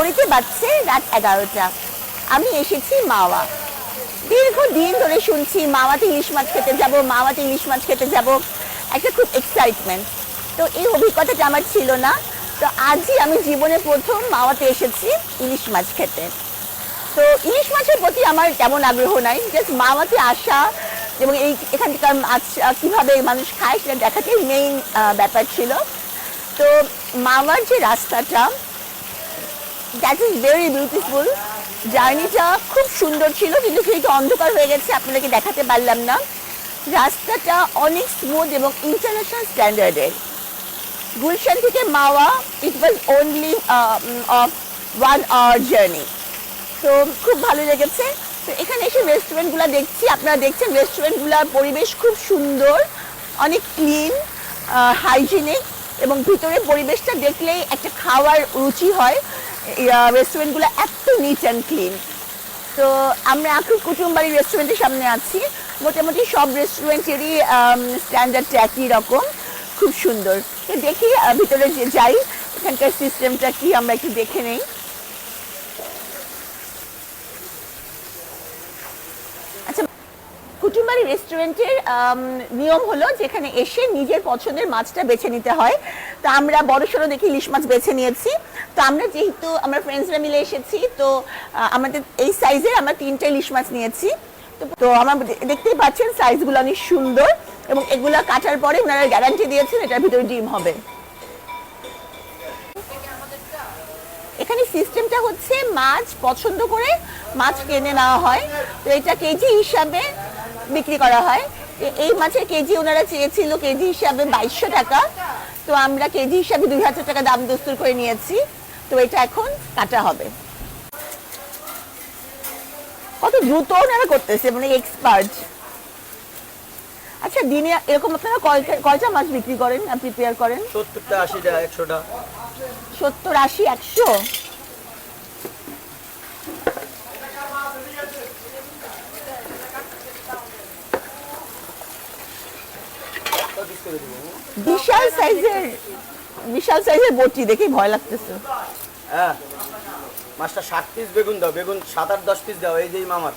ঘড়িতে বাজছে রাত 11টা। আমি এসেছি মাওয়া। দীর্ঘদিন ধরে শুনছি মাওয়াতে ইলিশ মাছ খেতে যাব, মাওয়াতে ইলিশ মাছ খেতে যাব, একটা খুব এক্সাইটমেন্ট। তো এই অভিজ্ঞতাটা আমার ছিল না। তো আজই আমি জীবনে প্রথম মাওয়াতে এসেছি ইলিশ মাছ খেতে। তো ইলিশ মাছের প্রতি আমার তেমন আগ্রহ নাই, জাস্ট মাওয়াতে আসা এবং এখানকার মাছ কীভাবে মানুষ খায় সেটা দেখাতেই মেইন ব্যাপার ছিল। তো মাওয়ার যে রাস্তাটা, দ্যাট ইজ ভেরি বিউটিফুল। জার্নিটা খুব সুন্দর ছিল, কিন্তু যেহেতু অন্ধকার হয়ে গেছে আপনাদেরকে দেখাতে পারলাম না। রাস্তাটা অনেক স্মুথ এবং ইন্টারন্যাশনাল স্ট্যান্ডার্ডের। গুলশান থেকে Mawa it was only of 1 hour journey. তো খুব ভালো লেগেছে। তো এখানে এসে রেস্টুরেন্টগুলো দেখছি, আপনারা দেখছেন রেস্টুরেন্টগুলোর পরিবেশ খুব সুন্দর, অনেক ক্লিন, হাইজিনিক, এবং ভিতরে পরিবেশটা দেখলেই একটা খাওয়ার রুচি হয়। রেস্টুরেন্টগুলো এত নিট অ্যান্ড ক্লিন। তো আমরা আকুর কুটুমবাড়ি রেস্টুরেন্টের সামনে আছি। মোটামুটি সব রেস্টুরেন্টেরই স্ট্যান্ডার্ডটা একই রকম, খুব সুন্দর। তো দেখি ভিতরে যে যাই, এখানকার সিস্টেমটা কি আমরা একটু দেখে নেই। আচ্ছা, কুটুমবাড়ি রেস্টুরেন্টের নিয়ম হলো যেখানে এসে নিজের পছন্দের মাছটা বেছে নিতে হয়। তো আমরা বড়সড় দেখি ইলিশ মাছ বেছে নিয়েছি। তো আমরা যেহেতু আমরা ফ্রেন্ডসরা মিলে এসেছি, তো আমাদের এই সাইজের আমরা 3টা ইলিশ মাছ নিয়েছি। তো আমরা দেখতেই পাচ্ছেন সাইজগুলো অনেক সুন্দর, এবং এগুলো কাটার পরে ওনারা গ্যারান্টি দিয়েছেন এটার ভিতরে ডিম হবে। এখানে সিস্টেমটা হচ্ছে মাছ পছন্দ করে মাছ কিনে নেওয়া হয়। তো এটা কেজি হিসাবে বিক্রি করা হয়। এই মাছের কেজি ওনারা চেয়েছিল কেজি হিসাবে 2200 টাকা। তো আমরা কেজি হিসাবে 2000 টাকা দাম দস্তুর করে নিয়েছি। তো এটা এখন কাটা হবে। কত দ্রুত ওনারা করতেছে, মানে এক্সপার্ট। আচ্ছা, দিনে এরকম আপনারা কয়টা মাছ বিক্রি করেন, প্রিপেয়ার করেন? 70টা, 80টা, 100টা। 70, 80, 100? বিশাল সাইজের বটি দেখে ভয় লাগতেছে। হ্যাঁ, মাছটা 60 পিস বেগুন দাও, বেগুন 7-8-10 পিস দাও। এই যে মামা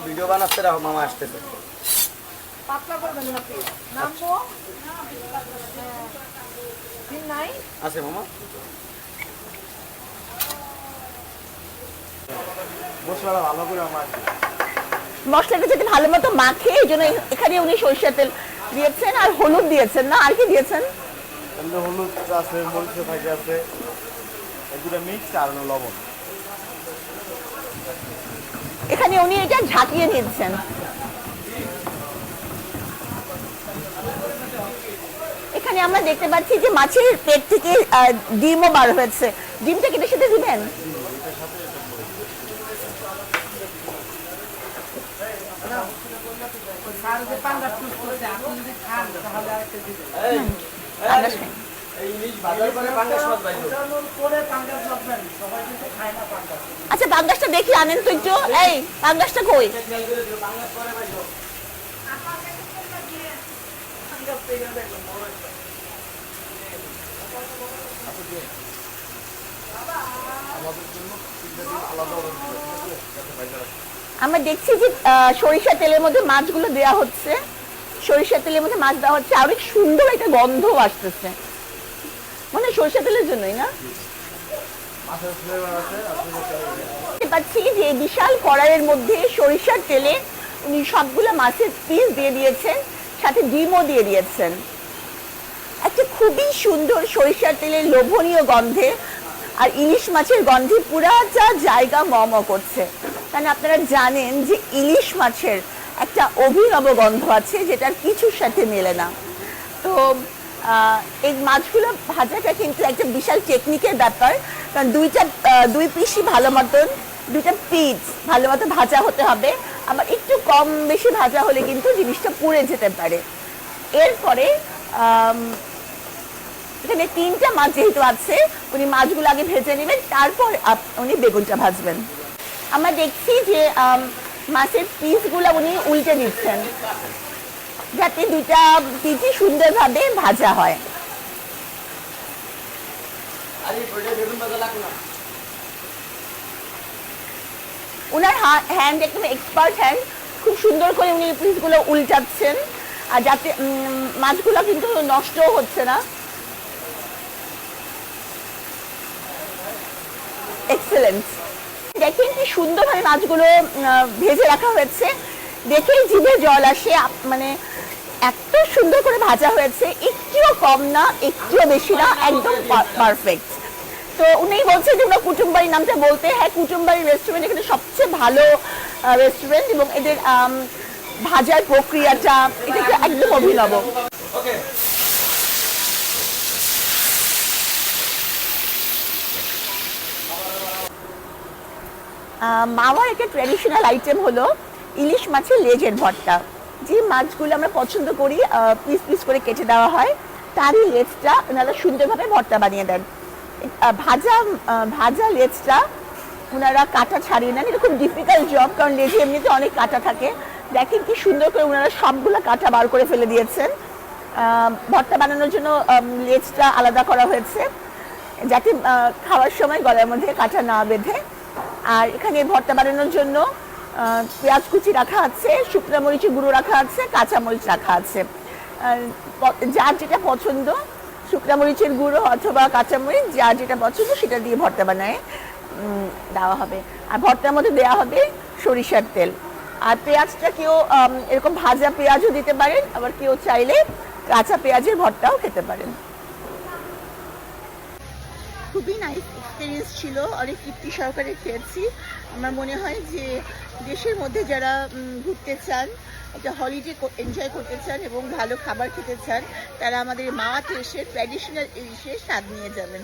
ভিডিও বানাচ্ছে, রাখো, মামা আসতেছে। আছে মামা, মশলাটা ভালো করে মশলাটা যদি ভালো মতো মাখে, এই জন্য এখানে উনি সরিষার তেল দিয়েছেন আর হলুদ দিয়েছেন, না আর কি দিয়েছেন? হলুদ আছে, মরিচ থাকে আছে, এগুলো মিক্স আর লবণ। এখানে উনি এটা ঝাঁকিয়ে নিচ্ছেন। এখানে আমরা দেখতে পাচ্ছি যে মাছের পেট থেকে ডিমও বার হয়েছে। ডিমটা কেটে সাথে দিবেন? আচ্ছা, পাঙ্গাসটা দেখি, আনেন তো একটু। এই পাঙ্গাসটা কই? আমরা দেখছি যে সরিষা তেলের মধ্যে মাছগুলো দেওয়া হচ্ছে, সরিষা তেলের মধ্যে মাছ দেওয়া হচ্ছে, অনেক সুন্দর একটা গন্ধ আসতেছে, মানে সরিষা তেলের জন্যই না? পাচ্ছি যে বিশাল কড়াইয়ের মধ্যে সরিষার তেলে উনি সবগুলো মাছের পিস দিয়ে দিয়েছেন, সাথে ডিমও দিয়ে দিয়েছেন। একটা খুবই সুন্দর সরিষার তেলের লোভনীয় গন্ধে আর ইলিশ মাছের গন্ধে পুরাটা জায়গা ম করছে। কারণ আপনারা জানেন যে ইলিশ মাছের একটা অভিনব গন্ধ আছে যেটার কিছুর সাথে মেলে না। তো এই মাছগুলো ভাজাটা কিন্তু একটা বিশাল টেকনিকের ব্যাপার, কারণ দুই পিসই ভালো মতন, দুইটা পিস ভালো মতো ভাজা হতে হবে। আবার একটু কম বেশি ভাজা হলে কিন্তু জিনিসটা পুড়ে যেতে পারে। এরপরে এখানে 3টা মাছ যেহেতু আছে, উনি মাছগুলো আগে ভেজে নেবেন, তারপর উনি বেগুনটা ভাজবেন। আমরা দেখছি যে মাছের পিসগুলো উনি উল্টে দিচ্ছেন যাতে দুইটা পিসই সুন্দরভাবে ভাজা হয়। ওনার হ্যান্ড একদম এক্সপার্ট হ্যান্ড, খুব সুন্দর করে উনি পিসগুলো উল্টাচ্ছেন, আর যাতে মাছগুলো কিন্তু নষ্টও হচ্ছে না। এক্সেলেন্ট। দেখেন কি সুন্দরভাবে মাছগুলো ভেজে রাখা হয়েছে, দেখেই জিভে জল আসে। মানে এত সুন্দর করে ভাজা হয়েছে, একটুও কম না একটুও বেশি না, একদম পারফেক্ট। তো উনি বলছেন যে ওরা কুটুমবাড়ির নামটা বলতে, হ্যাঁ কুটুমবাড়ি রেস্টুরেন্ট এখানে সবচেয়ে ভালো রেস্টুরেন্ট, এবং এদের ভাজার প্রক্রিয়াটা এটা একদম অভিনব। মাওয়ার একটা ট্র্যাডিশনাল আইটেম হলো ইলিশ মাছের লেজের ভর্তা। যে মাছগুলো আমরা পছন্দ করি পিস পিস করে কেটে দেওয়া হয়, তারই লেজটা ওনারা সুন্দরভাবে ভর্তা বানিয়ে দেন। ভাজা লেজটা ওনারা কাটা ছাড়িয়ে নেন, এটা খুব ডিফিকাল্ট জব, কারণ লেজে এমনিতে অনেক কাটা থাকে। দেখেন কি সুন্দর করে ওনারা সবগুলো কাটা বার করে ফেলে দিয়েছেন। ভর্তা বানানোর জন্য লেজটা আলাদা করা হয়েছে, যাতে খাওয়ার সময় গলার মধ্যে কাটা না বেঁধে। আর এখানে ভর্তা বানানোর জন্য পেঁয়াজ কুচি রাখা আছে, শুকনো মরিচের গুঁড়ো রাখা আছে, কাঁচা মরিচ রাখা আছে। যার যেটা পছন্দ, শুকনো মরিচের গুঁড়ো অথবা কাঁচা মরিচ, যার যেটা পছন্দ সেটা দিয়ে ভর্তা বানায় দেওয়া হবে। আর ভর্তার মধ্যে দেওয়া হবে সরিষার তেল। আর পেঁয়াজটা কেউ এরকম ভাজা পেঁয়াজও দিতে পারেন, আবার কেউ চাইলে কাঁচা পেঁয়াজের ভর্তাও খেতে পারেন। খুবই নাইস এক্সপিরিয়েন্স ছিল, অনেক তৃপ্তি সহকারে খেয়েছি। আমার মনে হয় যে দেশের মধ্যে যারা ঘুরতে চান, একটা হলিডে এনজয় করতে চান এবং ভালো খাবার খেতে চান, তারা আমাদের মাওয়াতে এসে ট্র্যাডিশনাল ইলিশের স্বাদ নিয়ে যাবেন।